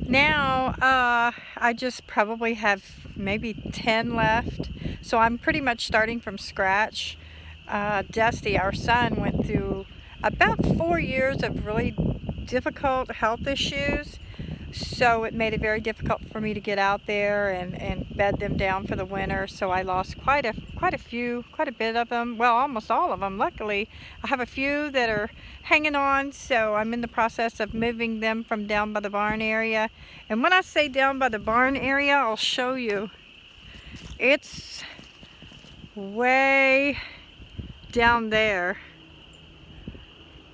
Now, I just probably have maybe 10 left. So I'm pretty much starting from scratch. Dusty, our son, went through about 4 years of really difficult health issues. So it made it very difficult for me to get out there and bed them down for the winter. So I lost quite a bit of them. Well, almost all of them. Luckily, I have a few that are hanging on. So I'm in the process of moving them from down by the barn area. And when I say down by the barn area, I'll show you. It's way down there.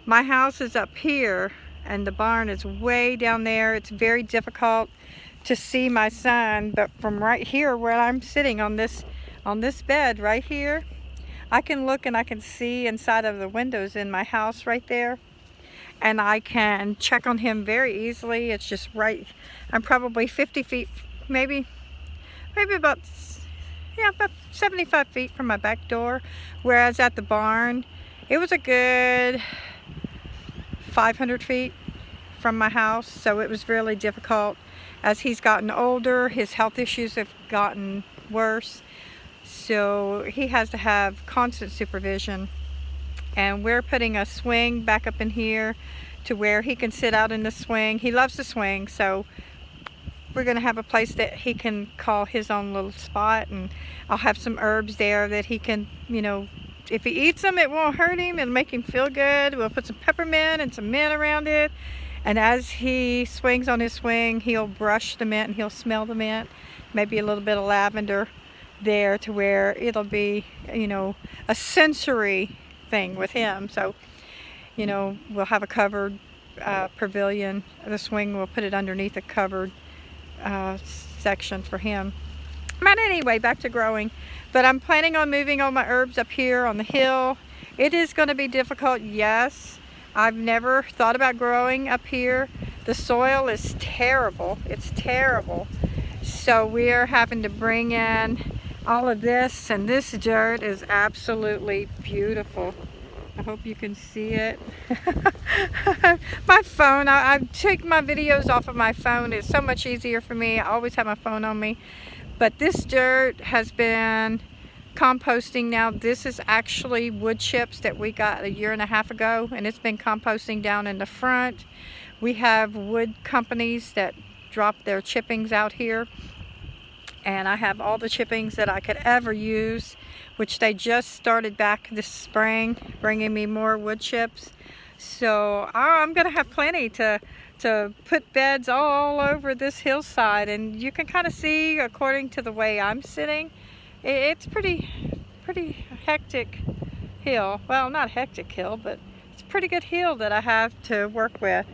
My house is up here and the barn is way down there. It's very difficult to see my son, but from right here where I'm sitting on this bed right here, I can look and I can see inside of the windows in my house right there, and I can check on him very easily. It's just right, I'm probably 50 feet, maybe about 75 feet from my back door, whereas at the barn it was a good 500 feet from my house. So it was really difficult. As he's gotten older, his health issues have gotten worse, so he has to have constant supervision. And we're putting a swing back up in here to where he can sit out in the swing. He loves the swing, so we're going to have a place that he can call his own little spot, and I'll have some herbs there that he can, if he eats them, it won't hurt him. It'll make him feel good. We'll put some peppermint and some mint around it. And as he swings on his swing, he'll brush the mint and he'll smell the mint. Maybe a little bit of lavender there to where it'll be, a sensory thing with him. So, we'll have a covered pavilion. The swing, we'll put it underneath a covered section for him. But anyway, back to growing. But I'm planning on moving all my herbs up here on the hill. It is going to be difficult, yes. I've never thought about growing up here. The soil is terrible. It's terrible. So we are having to bring in all of this, and this dirt is absolutely beautiful. I hope you can see it. My phone, I take my videos off of my phone. It's so much easier for me. I always have my phone on me. But this dirt has been composting now. This is actually wood chips that we got a year and a half ago, and it's been composting down in the front. We have wood companies that drop their chippings out here, and I have all the chippings that I could ever use, which they just started back this spring, bringing me more wood chips. So I'm gonna have plenty to put beds all over this hillside, and you can kind of see, according to the way I'm sitting, it's pretty hectic hill. Well, not hectic hill, but it's a pretty good hill that I have to work with.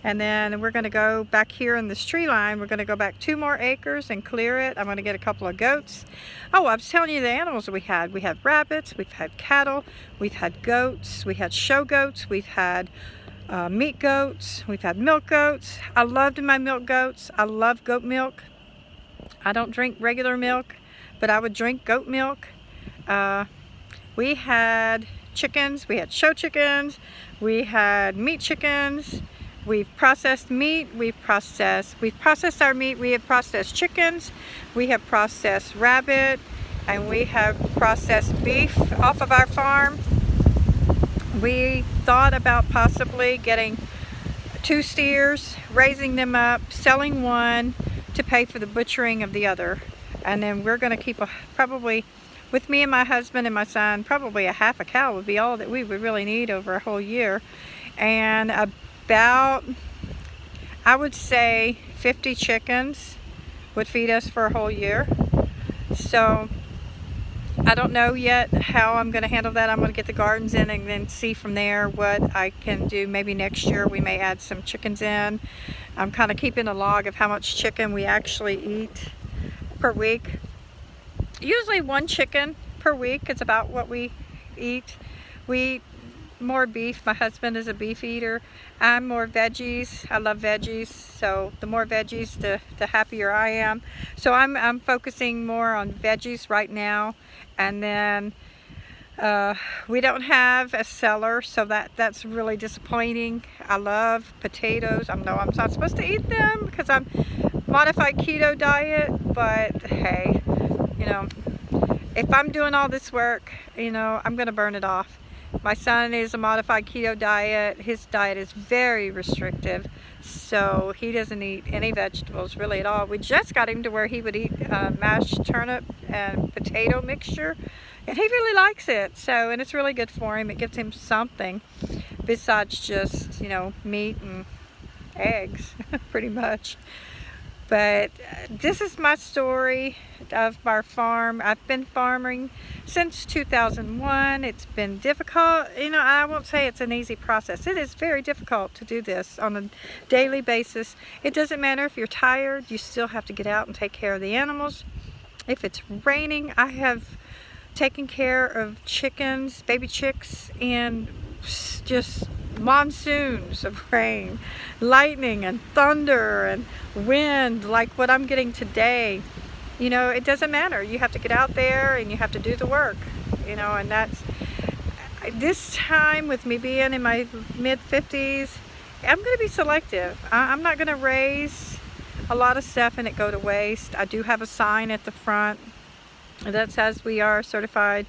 And then we're going to go back here in this tree line. We're going to go back 2 more acres and clear it. I'm going to get a couple of goats. Oh, I was telling you the animals we had. We had rabbits, we've had cattle, we've had goats, we had show goats, we've had meat goats, we've had milk goats. I loved my milk goats. I love goat milk. I don't drink regular milk, but I would drink goat milk. We had chickens, we had show chickens, we had meat chickens. We've processed meat, we've processed our meat, we have processed chickens, we have processed rabbit, and we have processed beef off of our farm. We thought about possibly getting 2 steers, raising them up, selling one to pay for the butchering of the other. And then we're going to keep probably, with me and my husband and my son, probably a half a cow would be all that we would really need over a whole year. And about, I would say 50 chickens would feed us for a whole year. So I don't know yet how I'm going to handle that. I'm going to get the gardens in and then see from there what I can do. Maybe next year we may add some chickens in. I'm kind of keeping a log of how much chicken we actually eat per week. Usually 1 chicken per week is about what we eat. We eat more beef. My husband is a beef eater. I'm more veggies. I love veggies, so the more veggies, the happier I am. So I'm focusing more on veggies right now, and then We don't have a cellar, so that's really disappointing. I love potatoes. I know I'm not supposed to eat them because I'm modified keto diet, but hey, you know, if I'm doing all this work, you know, I'm gonna burn it off. My son is a modified keto diet. His diet is very restrictive, so he doesn't eat any vegetables really at all. We just got him to where he would eat mashed turnip and potato mixture, and he really likes it. So, and it's really good for him. It gives him something besides just, you know, meat and eggs, pretty much. But this is my story of our farm. I've been farming since 2001. It's been difficult. You know, I won't say it's an easy process. It is very difficult to do this on a daily basis. It doesn't matter if you're tired, you still have to get out and take care of the animals. If it's raining, I have taken care of chickens, baby chicks, and just monsoons of rain, lightning and thunder and wind like what I'm getting today. You know, it doesn't matter. You have to get out there and you have to do the work, you know, and that's this time with me being in my mid-50s, I'm going to be selective. I'm not going to raise a lot of stuff and it go to waste. I do have a sign at the front that says we are certified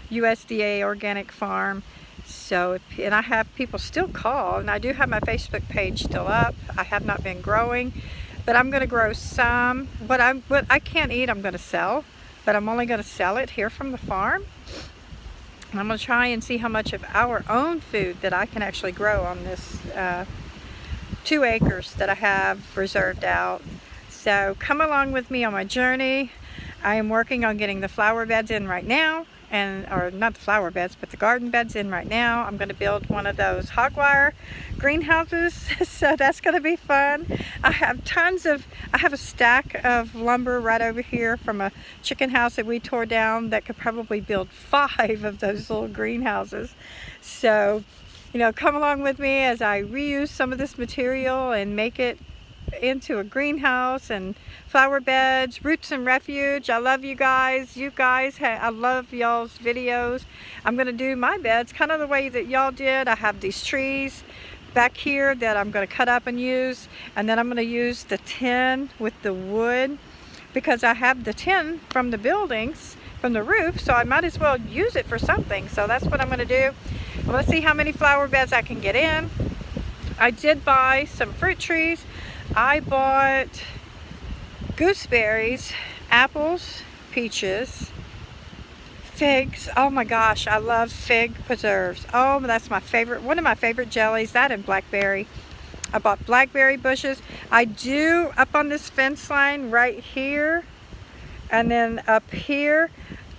USDA organic farm. So, and I have people still call, and I do have my Facebook page still up. I have not been growing, but I'm going to grow some. What I can't eat, I'm going to sell, but I'm only going to sell it here from the farm. And I'm going to try and see how much of our own food that I can actually grow on this 2 acres that I have reserved out. So come along with me on my journey. I am working on getting the flower beds in right now. Or not the flower beds, but the garden beds in right now. I'm going to build one of those hog wire greenhouses, so that's going to be fun. I have a stack of lumber right over here from a chicken house that we tore down that could probably build 5 of those little greenhouses. So, you know, come along with me as I reuse some of this material and make it into a greenhouse and flower beds, roots and refuge. I love you guys. I love y'all's videos. I'm going to do my beds kind of the way that y'all did. I have these trees back here that I'm going to cut up and use, and then I'm going to use the tin with the wood because I have the tin from the buildings, from the roof, so I might as well use it for something. So that's what I'm going to do. Well, let's see how many flower beds I can get in. I did buy some fruit trees. I bought gooseberries, apples, peaches, figs. Oh my gosh, I love fig preserves. Oh, that's my favorite, one of my favorite jellies, that and blackberry. I bought blackberry bushes. I do, up on this fence line right here, and then up here,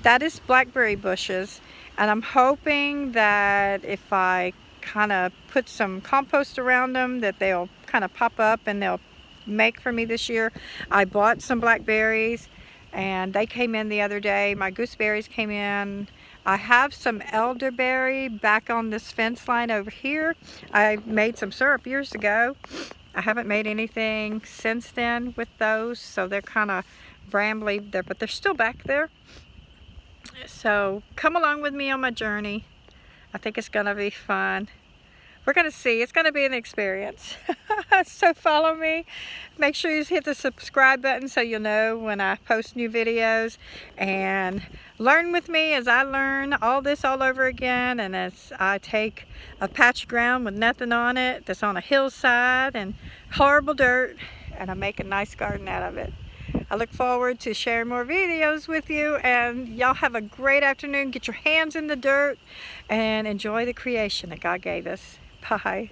that is blackberry bushes. And I'm hoping that if I kind of put some compost around them that they'll kind of pop up and they'll make for me this year. I bought some blackberries and they came in the other day. My gooseberries came in. I have some elderberry back on this fence line over here. I made some syrup years ago. I haven't made anything since then with those, so they're kind of brambly there, but they're still back there. So come along with me on my journey. I think it's gonna be fun. We're gonna see, it's gonna be an experience. So follow me. Make sure you hit the subscribe button so you'll know when I post new videos, and learn with me as I learn all this all over again, and as I take a patch of ground with nothing on it that's on a hillside and horrible dirt, and I make a nice garden out of it. I look forward to sharing more videos with you, and y'all have a great afternoon. Get your hands in the dirt and enjoy the creation that God gave us. Bye.